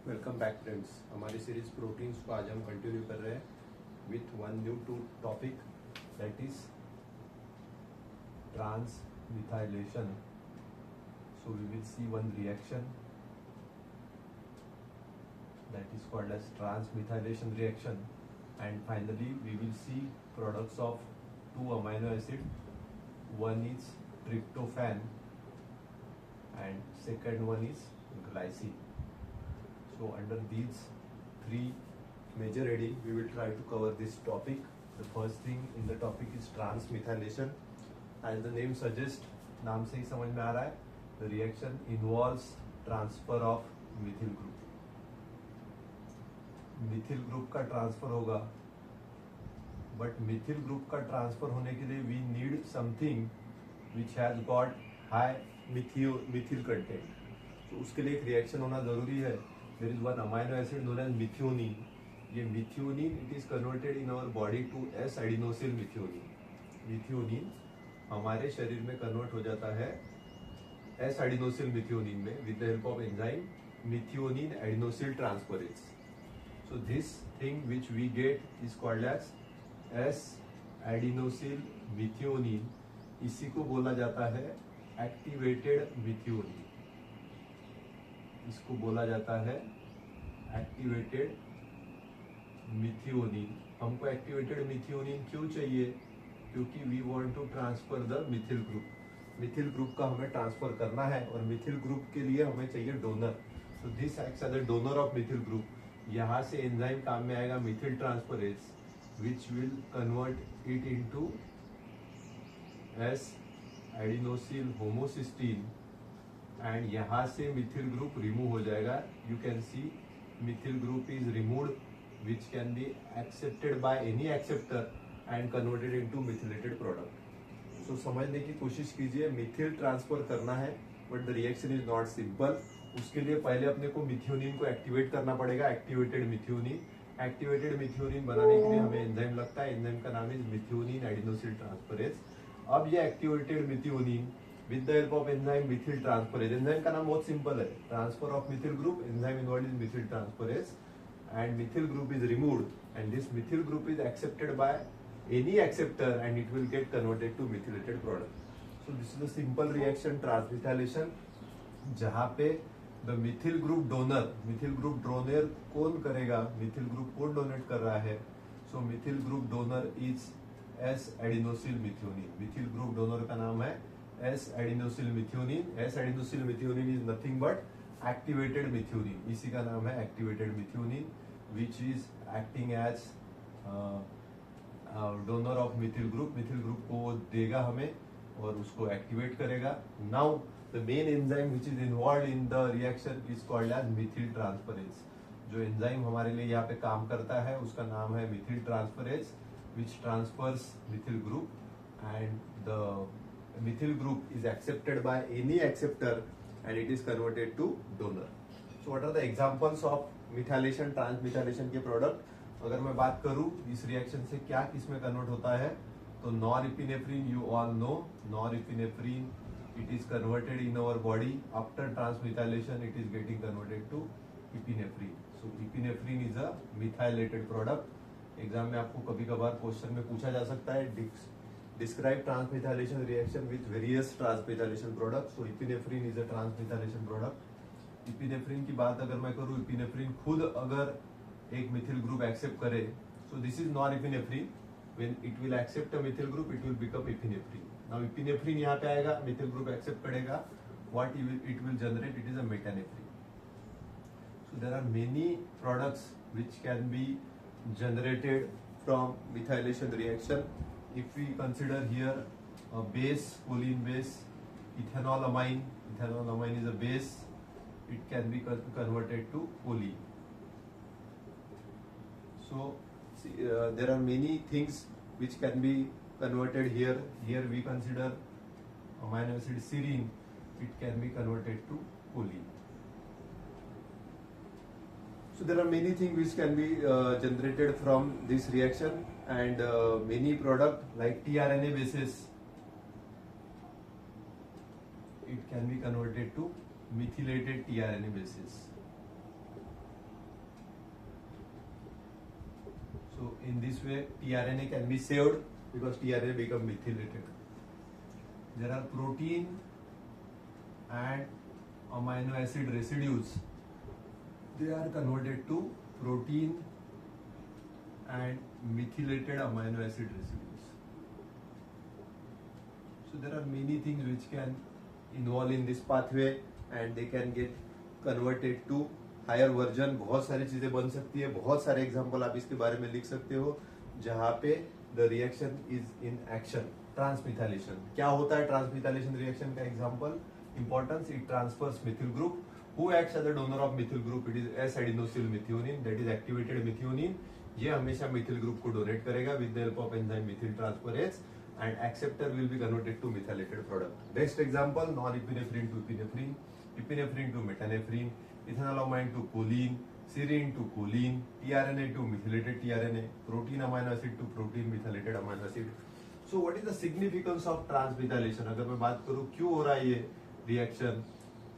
Welcome back friends. हमारी series proteins को आज हम कंटिन्यू कर रहे हैं with one new to topic that is transmethylation. So we will see one reaction that is called as transmethylation reaction, and finally we will see products of two amino acid. One is tryptophan and second one is glycine. So under these three major heading we will try to cover this topic. The first thing in the topic is transmethylation. As the name suggests, नाम से ही समझ में आ रहा है, the reaction involves transfer of methyl group. Methyl group का transfer होगा, but methyl group का transfer होने के लिए we need something which has got high methyl content. तो उसके लिए एक रिएक्शन होना जरूरी है. There is one amino acid known as methionine. ये methionine it is converted in our body to S adenosyl methionine. Methionine हमारे शरीर में कन्वर्ट हो जाता है एस एडिनोसिल मिथियोनिन में with the help of enzyme methionine adenosyl transferase. So this thing which we get is called as S-adenosyl methionine. इसी को बोला जाता है एक्टिवेटेड मिथियोनिन. इसको बोला जाता है एक्टिवेटेड मिथियोनिन. हमको एक्टिवेटेड मिथियोनिन क्यों चाहिए? क्योंकि we want to transfer the methyl group. Methyl group का हमें ट्रांसफर करना है और मिथिल ग्रुप के लिए हमें चाहिए donor. So this acts as a donor of methyl group. यहाँ से एंजाइम काम में आएगा methyl transferase which will convert it into S adenosyl homocysteine and यहाँ से मिथिल ग्रुप रिमूव हो जाएगा. You can see methyl group is removed which can be accepted by any acceptor and converted into methylated product. So समझने की कोशिश कीजिए. Methyl transfer करना है but the reaction is not simple. उसके लिए पहले अपने को मिथियोनिन को एक्टिवेट करना पड़ेगा. Activated methionine. एक्टिवेटेड मिथियोनिन बनाने के लिए हमें एंजाइम लगता है. एंजाइम का नाम इज मिथियोनिन एडिनोसिल ट्रांसफरेज. अब ये activated methionine with the help of enzyme methyl transferase. Enzyme का नाम बहुत सिंपल है, transfer of methyl group. Enzyme involved is methyl transferase and methyl group is removed and this methyl group is accepted by any acceptor and it will get converted to methylated product. So this is a simple reaction transmethylation, जहां पे the methyl group donor कौन करेगा? Methyl group कौन donate कर रहा है? So methyl group donor is S adenosyl methionine. Methyl group donor का नाम है S adenosyl methionine. S adenosyl methionine is nothing but activated methionine. इसी का नाम है activated methionine which is acting as donor of methyl group. Methyl group को देगा हमें और उसको एक्टिवेट करेगा. Now the main enzyme which is involved in the reaction is called as methyl transferase. जो एंजाइम हमारे लिए यहाँ पे काम करता है उसका नाम है Mithil transferase which transfers methyl group and the methyl group is accepted by any acceptor and it is converted to donor. So what are the examples of methylation transmethylation के प्रोडक्ट? अगर मैं बात करूँ इस रिएक्शन से क्या किसमें कन्वर्ट होता है, तो norepinephrine you all no. Norepinephrine it is converted in our body after transmethylation. It is getting converted to epinephrine. So epinephrine is a methylated product. Exam में आपको कभी कभार क्वेश्चन में पूछा जा सकता है describe transmethylation reaction with various transmethylation product. So epinephrine is a transmethylation product. Epinephrine की बात अगर मैं करूँ, इपिनेफ्रिन खुद अगर एक मिथिल ग्रुप एक्सेप्ट करे, so this is norepinephrine. When it will accept a methyl group it will become epinephrine. Now epinephrine यहाँ पे आएगा, मिथिल ग्रुप एक्सेप्ट करेगा, what it will generate, it is a metanephrine. So there are many products which can be generated from methylation reaction. If we consider here a base, choline base, ethanolamine. Ethanolamine is a base. It can be converted to choline. So see, there are many things which can be converted here. Here we consider amino acid serine. It can be converted to choline. So there are many things which can be generated from this reaction, and many product like tRNA bases, it can be converted to methylated tRNA bases. So in this way, tRNA can be saved because tRNA become methylated. There are protein and amino acid residues. They are converted to protein and methylated amino acid residues. So there are many things which can involve in this pathway and they can get converted to higher version. बहुत सारी चीजें बन सकती है, बहुत सारे example आप इसके बारे में लिख सकते हो जहां पे the reaction is in action. Transmethylation क्या होता है? ट्रांसमिथाइलेशन रिएक्शन का example importance, it transfers methyl group. Who acts as the donor of methyl group? It is S adenosyl methionine, that is activated methionine. ये हमेशा methyl group को donate करेगा with the help of enzyme methyl transferase and acceptor will be converted to methylated product. Best example, norepinephrine to epinephrine, epinephrine to metanephrine, ethanolamine to choline, serine to choline, tRNA to methylated tRNA, protein amino acid to protein methylated amino acid. So what is the significance of transmethylation? अगर मैं बात करूँ क्यों हो रहा है ये reaction,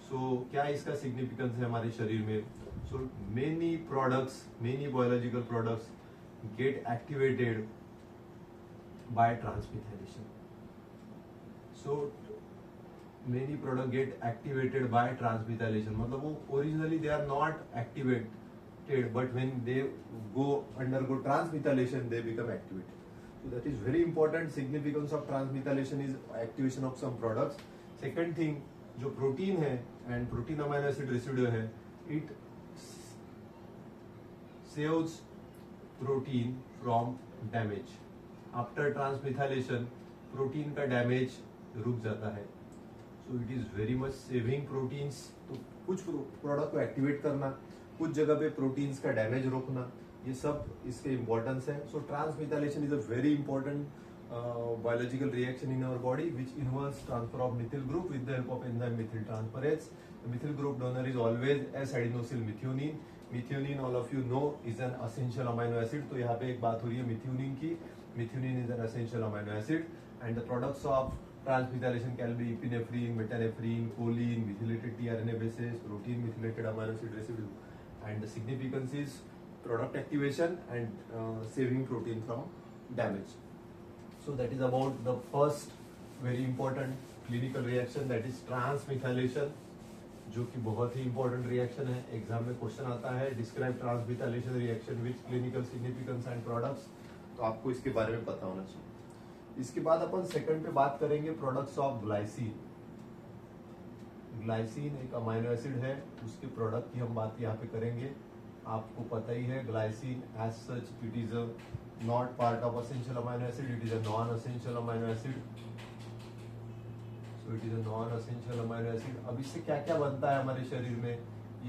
so क्या इसका सिग्निफिकेंस है हमारे शरीर में? So many products, many biological products get activated by transmethylation. So many products get activated by transmethylation. मतलब वो originally they are not activated, but when they undergo transmethylation, they become activated. So that is very important. Significance of transmethylation is activation of some products. Second thing, जो protein है and protein amino acid residue है, it saves protein from damage. After transmethylation protein का damage रुक जाता है. So it is very much saving proteins. तो कुछ product को एक्टिवेट करना, कुछ जगह पे प्रोटीन्स का डैमेज रोकना, ये सब इसके इम्पोर्टेंस है. So transmethylation is a very important biological reaction in our body which involves transfer of methyl group with the help of enzyme methyl transferase. The methyl group donor is always S-adenosyl methionine. Methionine, all of you know, is an essential amino acid. तो यहाँ पे एक बात हो रही है methionine की. Methionine is an essential amino acid and the products of transmethylation can be epinephrine, metanephrine, choline, methylated tRNA bases, protein methylated amino acid residue. And the significance is product activation and saving protein from damage. So that is about the first very important clinical reaction, that is transmethylation, जो कि बहुत ही important reaction है. Exam में question आता है describe transmethylation reaction which clinical significance and products. तो आपको इसके बारे में पता होना चाहिए. इसके बाद अपन सेकंड पे बात करेंगे प्रोडक्ट्स ऑफ ग्लाइसिन. ग्लाइसिन एक अमाइनो एसिड है, उसके प्रोडक्ट की हम बात यहाँ पे करेंगे. आपको पता ही है glycine as such it is a not part of essential amino acid, it is a non-essential amino acid. So it is a non-essential amino acid. अब इससे क्या क्या बनता है हमारे शरीर में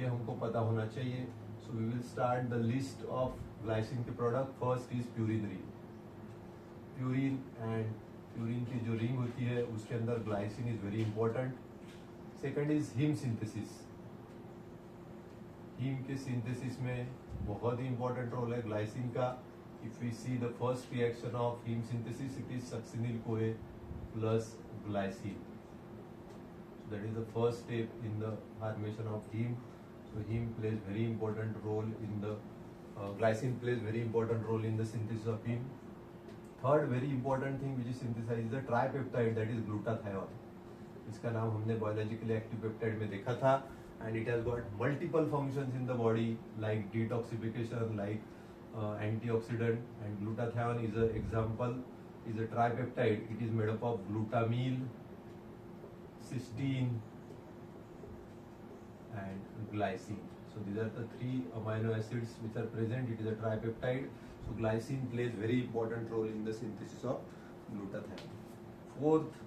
ये हमको पता होना चाहिए. So we will start the list of glycine के product. First is purine ring. Purine and purine की जो रिंग होती है उसके अंदर glycine is very important. Second is heme synthesis. Heme के सिंथेसिस में बहुत ही important रोल है ग्लाइसिन का. If we see the first reaction of heme synthesis, it is succinyl CoA plus glycine. So that is the first step in the formation of heme. So heme plays very important role in the glycine plays very important role in the synthesis of heme. Third very important thing which is synthesized is the tripeptide, that is glutathione. इसका नाम हमने biologically active peptide में देखा था and it has got multiple functions in the body like detoxification, like antioxidant, and glutathione is an example, is a tripeptide. It is made up of glutamyl, cysteine and glycine. So these are the three amino acids which are present. It is a tripeptide. So glycine plays very important role in the synthesis of glutathione. Fourth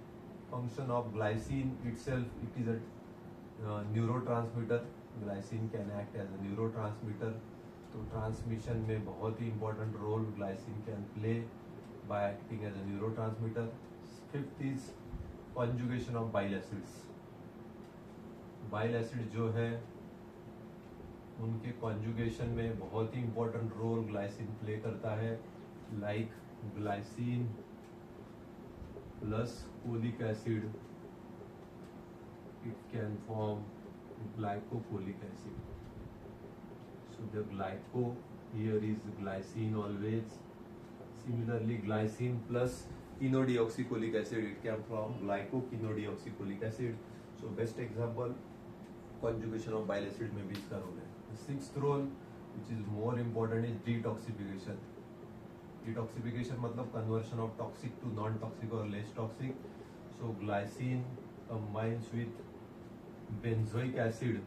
function of glycine itself, it is a neurotransmitter. Glycine can act as a neurotransmitter. तो transmission में बहुत ही important role glycine can play by acting as a neurotransmitter. Fifth is conjugation of bile acids. Bile acid जो है उनके conjugation में बहुत ही इंपॉर्टेंट रोल ग्लाइसिन प्ले करता है. Like glycine plus cholic acid, it can form glycocholic acid. So the glyco here is glycine always. Similarly, glycine plus quinodeoxycholic acid, it came from glycoquinodeoxycholic acid. So best example, conjugation of bile acid में भी इसका role है. The sixth role, which is more important, is detoxification. Detoxification मतलब conversion of toxic to non-toxic or less toxic. So glycine combines with benzoic acid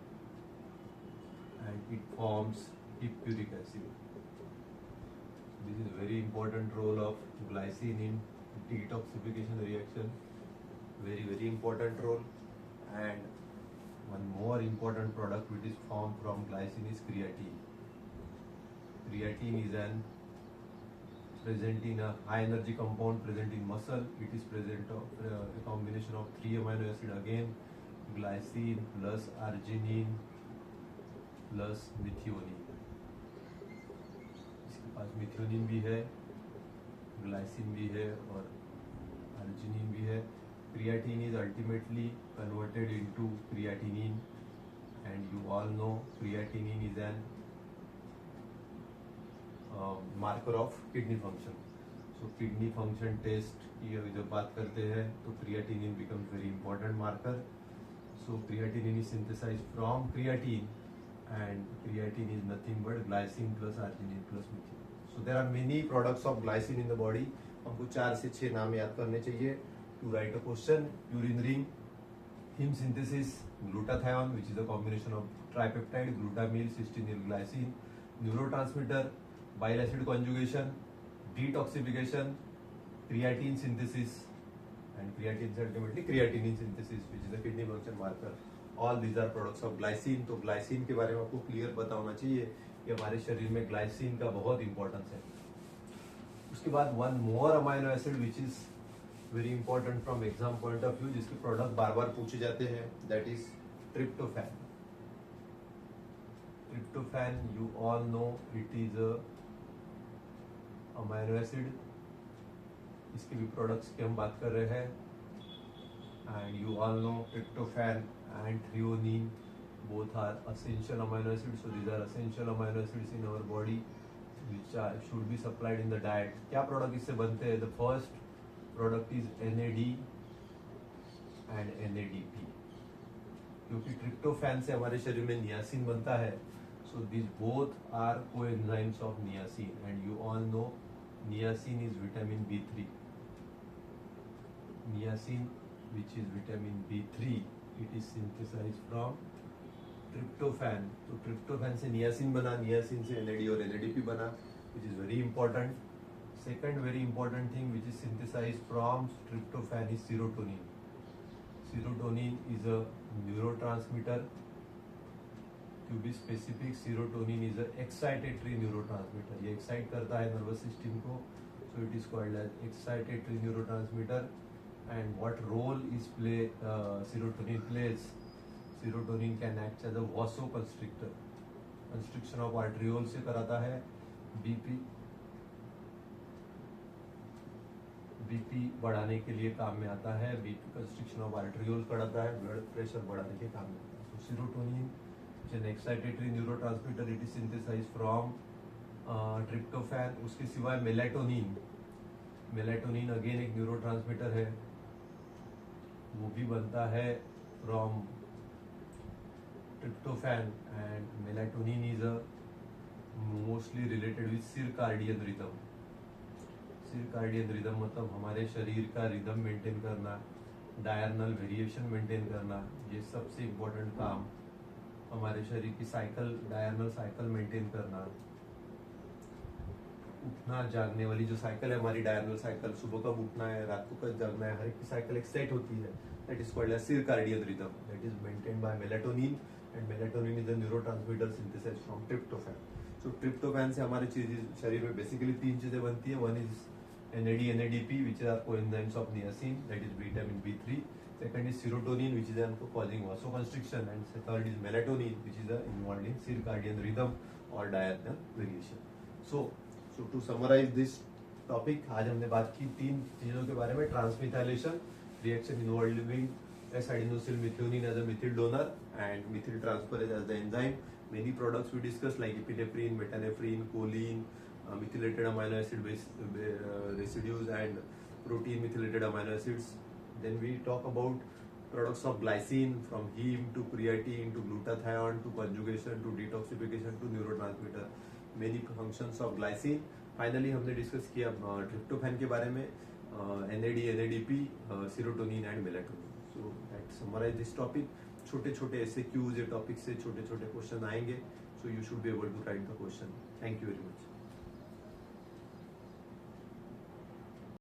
and it forms hippuric acid. This is very important role of glycine in detoxification reaction. Very important role. And one more important product which is formed from glycine is creatine. Creatine is an present in a high energy compound present in muscle. It is present of a combination of 3 amino acid again, glycine plus arginine plus methionine. Methionine भी है, glycine भी है और arginine भी है. Creatine is ultimately converted into creatinine and you all know creatinine is an marker of kidney function. So kidney function test की जब बात करते हैं तो creatinine becomes very important marker. So creatinine is synthesised from creatine and creatine is nothing but glycine plus arginine plus methionine. So there are many products of glycine in the body. हमको 4 से 6 नाम याद करने चाहिए to write a question. Urine ring, heme synthesis, glutathione which is a combination of tripeptide, glutamyl, cysteine, glycine, neurotransmitter, bile acid conjugation, detoxification, creatine synthesis, and creatine is ultimately creatinine synthesis which is a kidney function marker. All these are products of glycine. तो glycine के बारे में आपको clear पता होना चाहिए कि हमारे शरीर में ग्लाइसिन का बहुत इंपॉर्टेंस है. उसके बाद one more amino acid which is very important from exam point of view, जिसके प्रोडक्ट बार बार पूछे जाते हैं, that is tryptophan. Tryptophan you all no it is a amino acid. इसके भी प्रोडक्ट्स की हम बात कर रहे हैं. And you all know tryptophan and threonine both are essential amino acids. So these are essential amino acids in our body which should be supplied in the diet. क्या product इससे बनते हैं? The first product is NAD and NADP. क्योंकि tryptophan से हमारे शरीर में niacin बनता है. So these both are coenzymes of niacin and you all know niacin is vitamin B3. Niacin which is vitamin B3, it is synthesized from tryptophan. तो tryptophan से niacin बना, niacin से NAD और NADP बना, which is very important. Second very important thing which is synthesized from tryptophan is serotonin. Serotonin is a neurotransmitter. To be specific, serotonin is a excitatory neurotransmitter. ये excite करता है nervous system को, so it is called as excitatory neurotransmitter. And what role is serotonin plays? Serotonin can act as a vasoconstrictor. Constriction of arteriole से कराता है. BP बढ़ाने के लिए काम में आता है. बीपी कंस्ट्रिक्शन ऑफ आर्टेरियोल कराता है. ब्लड प्रेशर बढ़ाने के काम में आता है. So serotonin is an excitatory neurotransmitter. It is synthesized from tryptophan. उसके सिवाय मेलाटोनिन. मेलाटोनिन अगेन एक न्यूरोट्रांसमीटर है, वो भी बनता है from tryptophan. And melatonin is a mostly related with circadian rhythm. Circadian rhythm मतलब हमारे शरीर का रिदम मेंटेन करना, डायरनल वेरिएशन मेंटेन करना. ये सबसे इम्पोर्टेंट काम हमारे शरीर की साइकिल, डायरनल साइकिल मेंटेन करना. उठना जागने वाली जो साइकिल है हमारी, डायरनल साइकिल, सुबह कब उठना है, रात को कब जागना है, हर एक की साइकिल एक सेट होती है. That is called as circadian rhythm. That is maintained by melatonin and melatonin is a neurotransmitter synthesised from tryptophan. So tryptophan से हमारे चीजें शरीर में बेसिकली 3 चीजें बनती है. One is NAD, NADP which are coenzymes of niacin, that is vitamin B3. Second is serotonin which is causing vasoconstriction, and third is melatonin which is involved in circadian rhythm or diurnal variation. So to summarize this topic, आज हमने बात की 3 चीजों के बारे में. ट्रांसमिथाइलेशन reaction involving S-adenosylmethionine as a methyl donor and methyl transferase as the enzyme. Many products we discussed like epinephrine, metanephrine, choline, methylated amino acid residues, and protein methylated amino acids. Then we talk about products of glycine, from heme to creatine to glutathione to conjugation to detoxification to neurotransmitter, many functions of glycine. Finally हमने discuss किया tryptophan के बारे में, NAD, NADP, serotonin and melatonin. So that summarise this topic. छोटे छोटे ऐसे cues या topic से छोटे छोटे क्वेश्चन आएंगे, so you should be able to write the question. Thank you very much.